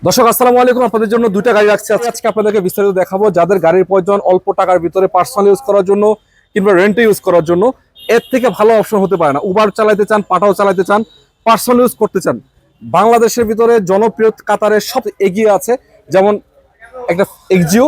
দর্শক আসসালামু আলাইকুম, আপনাদের জন্য দুইটা গাড়ি রাখছি আজকে আপনাদেরকে বিস্তারিত দেখাবো। যাদের গাড়ির প্রয়োজন অল্প টাকার ভিতরে পার্সোনাল ইউজ করার জন্য কিংবা রেন্টে ইউজ করার জন্য, এর থেকে ভালো অপশন হতে পারে না। উবার চালাতে চান, পাঠাও চালাতে চান, পার্সোনাল ইউজ করতে চান, বাংলাদেশের ভিতরে জনপ্রিয় কাতারে সব এগিয়ে আছে। যেমন একটা এক্সজিও,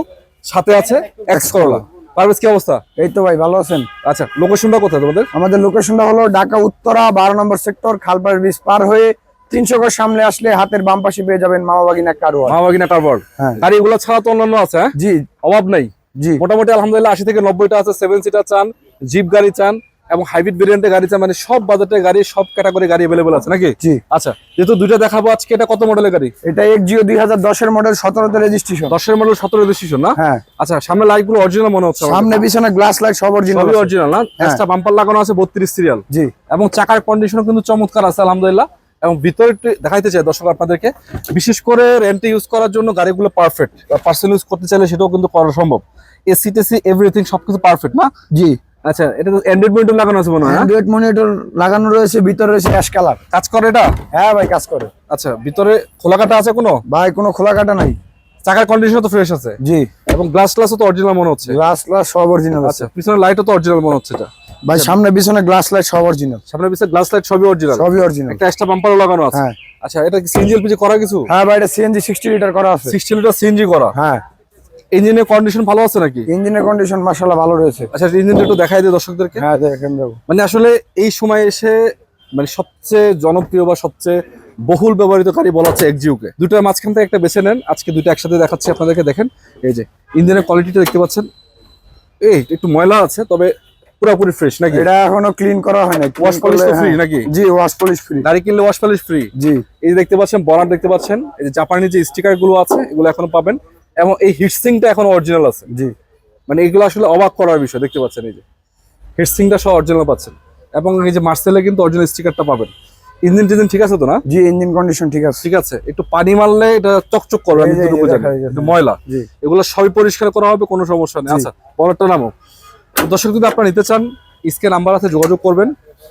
সাথে আছে এক্স করোলা। পারভেজ, কি অবস্থা? এই তো ভাই, ভালো আছেন? আচ্ছা, লোকেশনটা কোথায় তোমাদের? আমাদের লোকেশনটা হলো ঢাকা উত্তরা 12 নম্বর সেক্টর, খালপাড় ব্রিজ পার হয়ে 300 গজ সামনে আসলে হাতের বাম পাশে পেয়ে যাবেন মামা বাগিনা কার ওয়ার্ল্ড। মামা বাগিনা কার ওয়ার্ল্ড। হ্যাঁ, গাড়িগুলো ছাড়া তো অন্যান্য আছে? জি, অভাব নাই। জি, মোটামুটি আলহামদুলিল্লাহ 80 থেকে 90টা আছে। 7 সিটার চান, জিপ গাড়ি চান এবং হাইব্রিড ভেরিয়েন্টের গাড়ি চান, মানে সব বাজেটের গাড়ি, সব ক্যাটাগরি গাড়ি अवेलेबल আছে নাকি? জি। আচ্ছা, যেহেতু দুইটা দেখাবো আজকে, এটা কত মডেলের গাড়ি? এটা এক্সজিও 2010 এর মডেল, 17 তে রেজিস্ট্রেশন। 10 এর মডেল, 17 রেজিস্ট্রেশন না? হ্যাঁ। আচ্ছা, সামনে লাইটগুলো অরিজিনাল মনে হচ্ছে। সামনে পিছনে গ্লাস লাইট সব অরিজিনাল, সবই অরিজিনাল না? এক্সট্রা বাম্পার লাগানো আছে 32 সিরিয়াল। জি। এবং চাকার কন্ডিশনও কিন্তু চমৎকার আছে আলহামদুলিল্লাহ। এবং ভিতরে একটু দেখাইতে চাই দর্শক আপনাদেরকে, বিশেষ করে রেন্টে ইউজ করার জন্য গাড়িগুলো পারফেক্ট। পার্সোনাল ইউজ করতে চাইলে সেটাও কিন্তু করা সম্ভব। এসি টেসি এভরিথিং সবকিছু পারফেক্ট না? জি। আচ্ছা, এটা তো অ্যান্ড্রয়েড মনিটর লাগানো আছে মনে হয়? অ্যান্ড্রয়েড মনিটর লাগানো রয়েছে, ভিতরে রয়েছে অ্যাশ কালার। কাজ করে এটা? হ্যাঁ ভাই, কাজ করে। আচ্ছা, ভিতরে খোলা কাটা আছে কোনো? ভাই কোনো খোলা কাটা নাই। চাকার কন্ডিশন তো ফ্রেশ আছে? জি। এবং গ্লাসও তো অরিজিনাল মনে হচ্ছে? গ্লাস সব অরিজিনাল আছে। আচ্ছা, পিছনে লাইটও তো অরিজিনাল মনে হচ্ছে এটা? ভাই সামনে পিছনে গ্লাস লাইট সব অরিজিনাল। সামনে পিছনে গ্লাস লাইট সবই অরিজিনাল? সবই অরিজিনাল। একটা এক্সট্রা বাম্পারও লাগানো আছে? হ্যাঁ। আচ্ছা, এটা কি সিএনজি এলপিজি করা কিছু? হ্যাঁ ভাই, এটা সিএনজি 60 লিটার করা আছে। 60 লিটার সিএনজি করা? হ্যাঁ। ইঞ্জিনের কন্ডিশন ভালো আছে নাকি? ইঞ্জিনের কন্ডিশন মাশাআল্লাহ ভালো রয়েছে। আচ্ছা, ইঞ্জিনটা একটু দেখাই দিই দর্শকদেরকে। হ্যাঁ, দেখেন যাবো। মানে আসলে এই সময় এসে মানে সবচেয়ে জনপ্রিয় বা সবচেয়ে বহুল ব্যবহৃত গাড়ি বলা হচ্ছে এক্সজিওকে। দুটোর মাঝখান থেকে একটা বেছে নেন। আজকে দুটো একসাথে দেখাচ্ছি আপনাদেরকে। দেখেন, এই যে ইঞ্জিনের কোয়ালিটিটা দেখতে পাচ্ছেন, এই একটু ময়লা আছে, তবে পুরোপুরি ফ্রেশ নাকি? এটা এখনো ক্লিন করা হয় না। ওয়াশ পলিশ তো ফ্রি নাকি? জি, ওয়াশ পলিশ ফ্রি। গাড়ি কিনলে ওয়াশ পলিশ ফ্রি? জি। এই যে দেখতে পাচ্ছেন বনাট, দেখতে পাচ্ছেন এই যে জাপানি যে স্টিকার গুলো আছে, এগুলো এখনো পাবেন। এবং এই হিটসিংটা এখন অরিজিনাল আছে। জি। মানে এগুলো আসলে অবাক করার বিষয়। দেখতে পাচ্ছেন এই যে হিটসিংটা সব অরিজিনাল পাচ্ছেন, এবং এই যে মার্সেলে কিন্তু অরিজিনাল স্টিকারটা পাবেন। ইঞ্জিন টিঞ্জিন ঠিক আছে তো না? জি, ইঞ্জিন কন্ডিশন ঠিক আছে। ঠিক আছে। একটু পানি মারলে এটা চকচক করবে, আমি যতটুকু জানি। একটু ময়লা, জি, এগুলো সবই পরিষ্কার করা হবে, কোনো সমস্যা নেই। আচ্ছা, বড়টা নামো। দর্শক যদি আপনারা নিতে চান, স্ক্রিনে নাম্বার আছে, যোগাযোগ করবেন।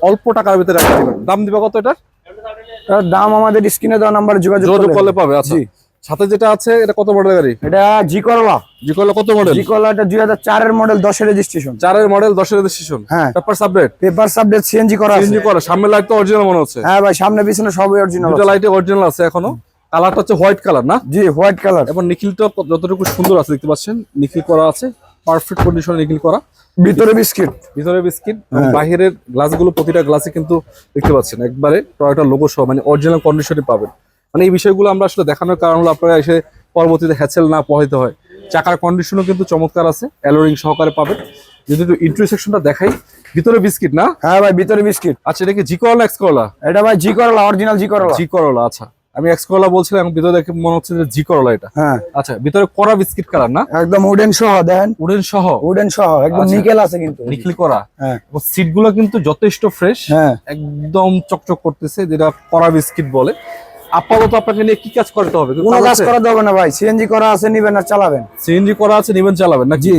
অল্প টাকার ভিতরে রাখতে দিবেন। দাম দিবা কত এটা? এর দাম আমাদের স্ক্রিনে দেওয়া নাম্বারে যোগাযোগ করলে পাবে। আচ্ছা, সাথে যেটা আছে এটা কত মডেল গাড়ি? এটা জি করলা। জি করলা কত মডেল? জি করলা এটা 2004 এর মডেল, 10 এর রেজিস্ট্রেশন। 4 এর মডেল, 10 এর রেজিস্ট্রেশন। হ্যাঁ। Paper sublet? Paper sublet CNG করা আছে। সিএনজি করা। সামনে লাইট তো অরিজিনাল মনে হচ্ছে? হ্যাঁ ভাই, সামনে পিছনে সবই অরিজিনাল। দুটো লাইটে অরিজিনাল আছে এখনো। কালারটা হচ্ছে হোয়াইট কালার না? জি, হোয়াইট কালার। এবং নিখিলটা যতটুকু সুন্দর আছে দেখতে পাচ্ছেন, নিখিল করা আছে, পারফেক্ট কন্ডিশনে নিখিল করা। ভিতরে বিস্কিট। ভিতরে বিস্কিট। বাহিরের গ্লাসগুলো প্রতিটা গ্লাসে কিন্তু দেখতে পাচ্ছেন একবারে টয়োটা লোগো সহ, মানে অরিজিনাল কন্ডিশনে পাবেন। মানে এই বিষয়গুলো আমরা আসলে দেখানোর কারণ হলো আপনারা এসে পরবর্তীতে হ্যাচেল না পোহাইতে হয়। চাকার কন্ডিশনও কিন্তু চমৎকার আছে, অ্যালোরিং সহকারে পাবেন। যদি একটু ইন্ট্রি সেকশনটা দেখাই, ভিতরে বিস্কিট না? হ্যাঁ ভাই, ভিতরে বিস্কিট। আচ্ছা, এটা কি জি করলা এক্স করলা? এটা ভাই জি করলা, অরিজিনাল জি করলা। জি করলা। আচ্ছা, আমি এক্স করলা বলছিলাম, এবং ভিতরে দেখে মনে হচ্ছে যে জি করলা এটা। হ্যাঁ। আচ্ছা, ভিতরে করা বিস্কিট কালার না? একদম উডেন সহ, দেখেন উডেন সহ। উডেন সহ একদম নিকেল আছে কিন্তু। নিখিল করা। হ্যাঁ। এবং সিট গুলো কিন্তু যথেষ্ট ফ্রেশ। হ্যাঁ। একদম চকচক করতেছে, যেটা করা বিস্কিট বলে। আপাতত আপনাকে নিয়ে কি কাজ করতে হবে? কোনো কাজ করা যাবে না ভাই, সিএনজি করা আছে, নিবেন আর চালাবেন। সিএনজি করা আছে, নিবেন চালাবেন না? জি।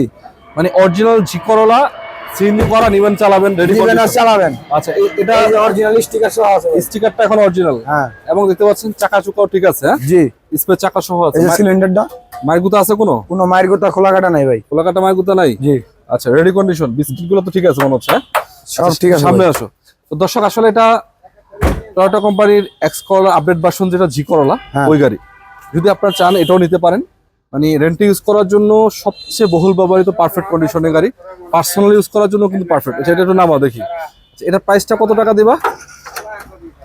মানে অরিজিনাল জি করলা, সিএনজি করা, নিবেন চালাবেন, রেডি নিবেন আর চালাবেন। আচ্ছা, এটা অরিজিনাল স্টিকার সহ আছে। স্টিকারটা এখন অরিজিনাল। হ্যাঁ। এবং দেখতে পাচ্ছেন চাকা চুকাও ঠিক আছে? হ্যাঁ। জি। স্পেস চাকা সহ আছে। এই যে সিলিন্ডারটা, মায়ের গুতা আছে কোনো? কোনো মায়ের গোতা খোলা কাটা নাই ভাই। খোলা কাটা মায়ের গুতা নাই? জি। আচ্ছা, রেডি কন্ডিশন। বিস্কিট গুলো তো ঠিক আছে মনে হচ্ছে? সব ঠিক আছে। সামনে আসো। তো দর্শক, আসলে এটা টয়োটা কোম্পানির এক্স করলা আপডেট ভার্সন, যেটা জি করলা, ওই গাড়ি। যদি আপনারা চান এটাও নিতে পারেন। মানে রেন্টে ইউজ করার জন্য সবচেয়ে বহুল ব্যবহৃত, পারফেক্ট কন্ডিশনের গাড়ি। পার্সোনাল ইউজ করার জন্য কিন্তু পারফেক্ট। এটা একটু নামা দেখি। এটার প্রাইসটা কত টাকা দিবা?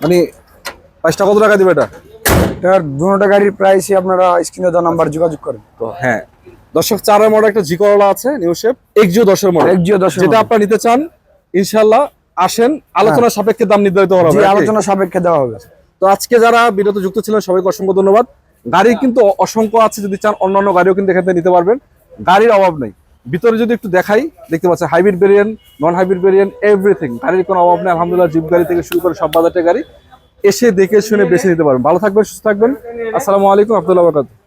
মানে প্রাইসটা কত টাকা দিবে এটা? এর দুটো গাড়ির প্রাইসই আপনারা স্ক্রিনে দেওয়া নাম্বার যোগাযোগ করেন। তো হ্যাঁ দর্শক, 4 এর মডেল একটা জি করলা আছে, নিউ শেপ, এক্সজিও 10 এর মডেল। এক্সজিও 10 যেটা আপনারা নিতে চান, ইনশাআল্লাহ আসেন, আলোচনা সাপেক্ষে দাম নির্ধারিত করা হবে। জি, আলোচনা সাপেক্ষে দেওয়া হবে। তো আজকে যারা ভিডিওতে যুক্ত ছিলেন সবাইকে অসংখ্য ধন্যবাদ। গাড়ি কিন্তু অসংখ্য আছে, যদি চান অন্যান্য গাড়িও কিন্তু এখান থেকে নিতে পারবেন। গাড়ির অভাব নেই। ভিতরে যদি একটু দেখাই, দেখতে পাচ্ছেন hybrid variant, non hybrid variant, everything. গাড়ির কোনো অভাব নেই আলহামদুলিল্লাহ। জিপ গাড়ি থেকে শুরু করে সব বাজারের গাড়ি এসে দেখে শুনে বেছে নিতে পারবেন। ভালো থাকবেন, সুস্থ থাকবেন। আসসালামু আলাইকুম, আব্দুল্লাহ বারাকাতুহু।